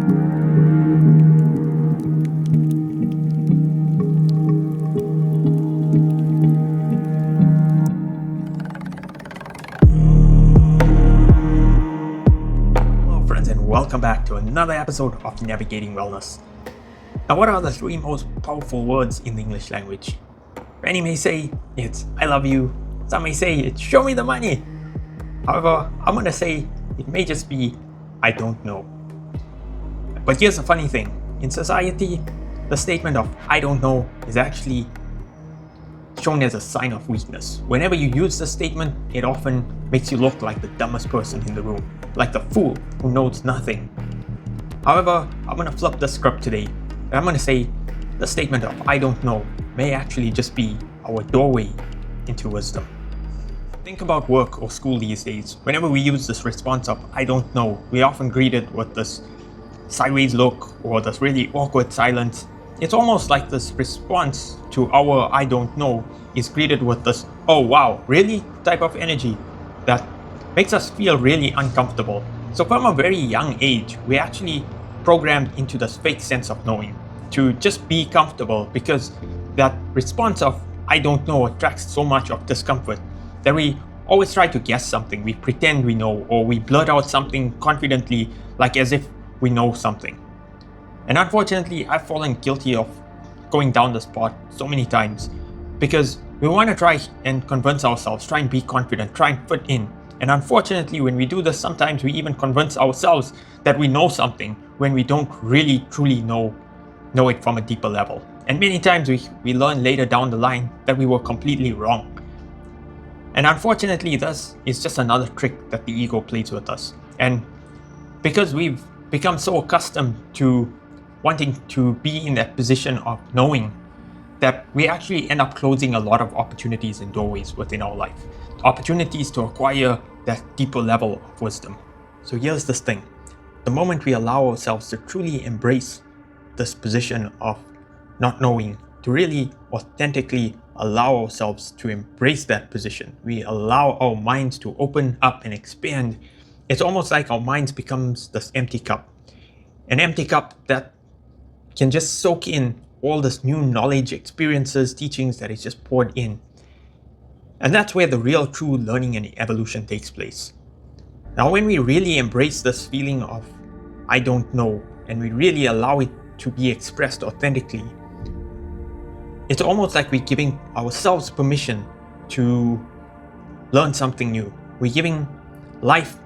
Hello friends, and welcome back to another episode of Navigating Wellness. Now, what are the three most powerful words in the English language? Many may say it's I love you, some may say it's show me the money. However, I'm gonna say it may just be I don't know. But here's the funny thing, in society, the statement of I don't know is actually shown as a sign of weakness. Whenever you use the statement, it often makes you look like the dumbest person in the room, like the fool who knows nothing. However, I'm gonna flip the script today, and I'm gonna say the statement of I don't know may actually just be our doorway into wisdom. Think about work or school these days. Whenever we use this response of I don't know, we're often greeted with this sideways look or this really awkward silence. It's almost like this response to our I don't know is greeted with this oh wow, really type of energy that makes us feel really uncomfortable. So from a very young age, we're actually programmed into this fake sense of knowing, to just be comfortable, because that response of I don't know attracts so much of discomfort that we always try to guess something, we pretend we know, or we blurt out something confidently like as if we know something. And unfortunately, I've fallen guilty of going down this path so many times because we want to try and convince ourselves, try and be confident, try and fit in. And unfortunately, when we do this, sometimes we even convince ourselves that we know something when we don't really truly know it from a deeper level. And many times we learn later down the line that we were completely wrong. And unfortunately, this is just another trick that the ego plays with us. And because we've become so accustomed to wanting to be in that position of knowing, that we actually end up closing a lot of opportunities and doorways within our life. Opportunities to acquire that deeper level of wisdom. So here's this thing. The moment we allow ourselves to truly embrace this position of not knowing, to really authentically allow ourselves to embrace that position, we allow our minds to open up and expand. It's almost like our minds becomes this empty cup. An empty cup that can just soak in all this new knowledge, experiences, teachings that is just poured in. And that's where the real true learning and evolution takes place. Now, when we really embrace this feeling of I don't know, and we really allow it to be expressed authentically, it's almost like we're giving ourselves permission to learn something new. We're giving life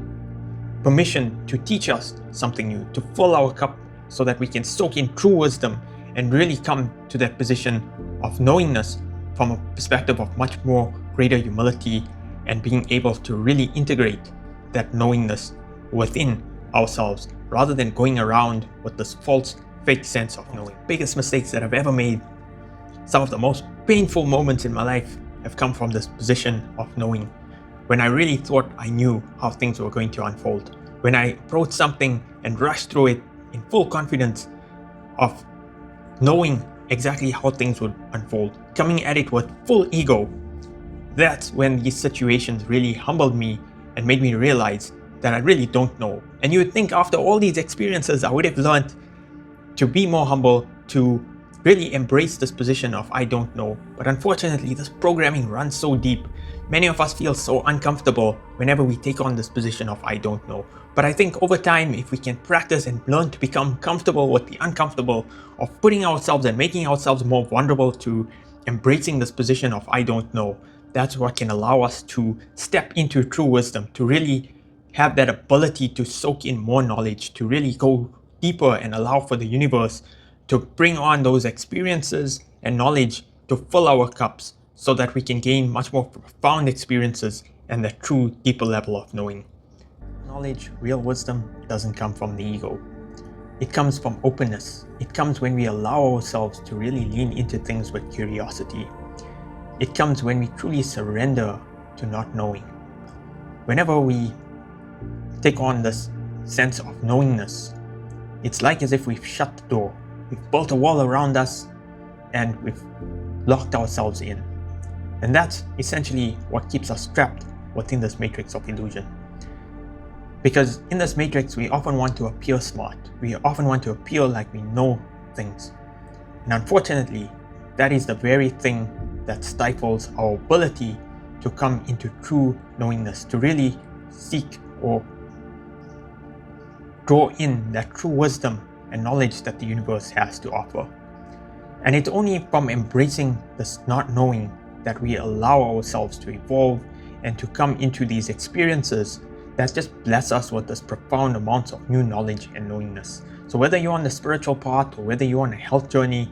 permission to teach us something new, to fill our cup so that we can soak in true wisdom and really come to that position of knowingness from a perspective of much more greater humility and being able to really integrate that knowingness within ourselves rather than going around with this false, fake sense of knowing. Biggest mistakes that I've ever made, some of the most painful moments in my life have come from this position of knowing, when I really thought I knew how things were going to unfold, when I approached something and rushed through it in full confidence of knowing exactly how things would unfold, coming at it with full ego. That's when these situations really humbled me and made me realize that I really don't know. And you would think after all these experiences, I would have learned to be more humble, to really embrace this position of I don't know. But unfortunately, this programming runs so deep. Many of us feel so uncomfortable whenever we take on this position of I don't know. But I think over time, if we can practice and learn to become comfortable with the uncomfortable of putting ourselves and making ourselves more vulnerable to embracing this position of I don't know, that's what can allow us to step into true wisdom, to really have that ability to soak in more knowledge, to really go deeper and allow for the universe to bring on those experiences and knowledge to fill our cups so that we can gain much more profound experiences and the true deeper level of knowing. Knowledge, real wisdom, doesn't come from the ego. It comes from openness. It comes when we allow ourselves to really lean into things with curiosity. It comes when we truly surrender to not knowing. Whenever we take on this sense of knowingness, it's like as if we've shut the door. We've built a wall around us and we've locked ourselves in. And that's essentially what keeps us trapped within this matrix of illusion. Because in this matrix, we often want to appear smart. We often want to appear like we know things. And unfortunately, that is the very thing that stifles our ability to come into true knowingness, to really seek or draw in that true wisdom and knowledge that the universe has to offer. And it's only from embracing this not knowing that we allow ourselves to evolve and to come into these experiences that just bless us with this profound amounts of new knowledge and knowingness. So whether you're on the spiritual path or whether you're on a health journey,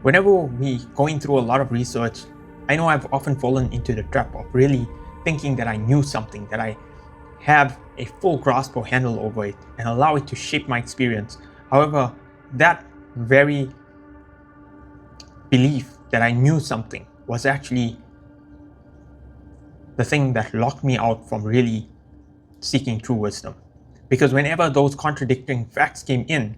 whenever we going through a lot of research, I know I've often fallen into the trap of really thinking that I knew something, that I have a full grasp or handle over it and allow it to shape my experience. However, that very belief that I knew something was actually the thing that locked me out from really seeking true wisdom. Because whenever those contradicting facts came in,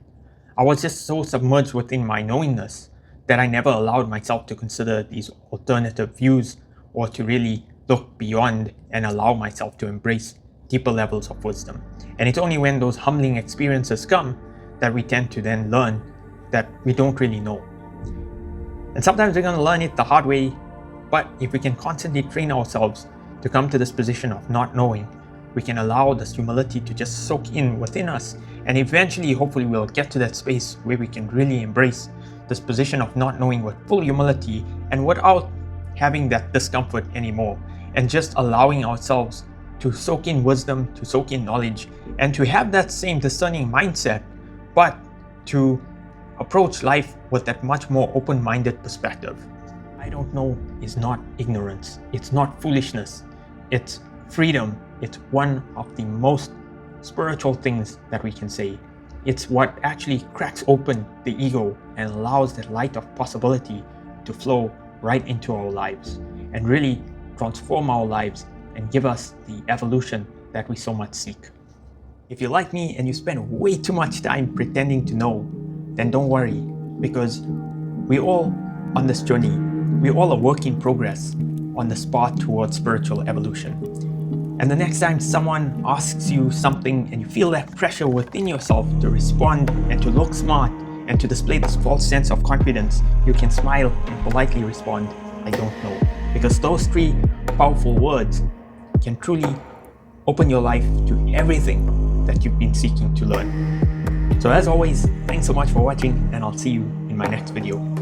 I was just so submerged within my knowingness that I never allowed myself to consider these alternative views or to really look beyond and allow myself to embrace deeper levels of wisdom. And it's only when those humbling experiences come that we tend to then learn that we don't really know. And sometimes we're going to learn it the hard way, but if we can constantly train ourselves to come to this position of not knowing, we can allow this humility to just soak in within us, and eventually, hopefully, we'll get to that space where we can really embrace this position of not knowing with full humility and without having that discomfort anymore, and just allowing ourselves to soak in wisdom, to soak in knowledge, and to have that same discerning mindset, but to approach life with that much more open-minded perspective. I don't know is not ignorance, it's not foolishness, it's freedom. It's one of the most spiritual things that we can say. It's what actually cracks open the ego and allows that light of possibility to flow right into our lives and really transform our lives and give us the evolution that we so much seek. If you're like me and you spend way too much time pretending to know, then don't worry, because we're all on this journey. We're all a work in progress on this path towards spiritual evolution. And the next time someone asks you something and you feel that pressure within yourself to respond and to look smart and to display this false sense of confidence, you can smile and politely respond, I don't know. Because those three powerful words can truly open your life to everything that you've been seeking to learn. So as always, thanks so much for watching, and I'll see you in my next video.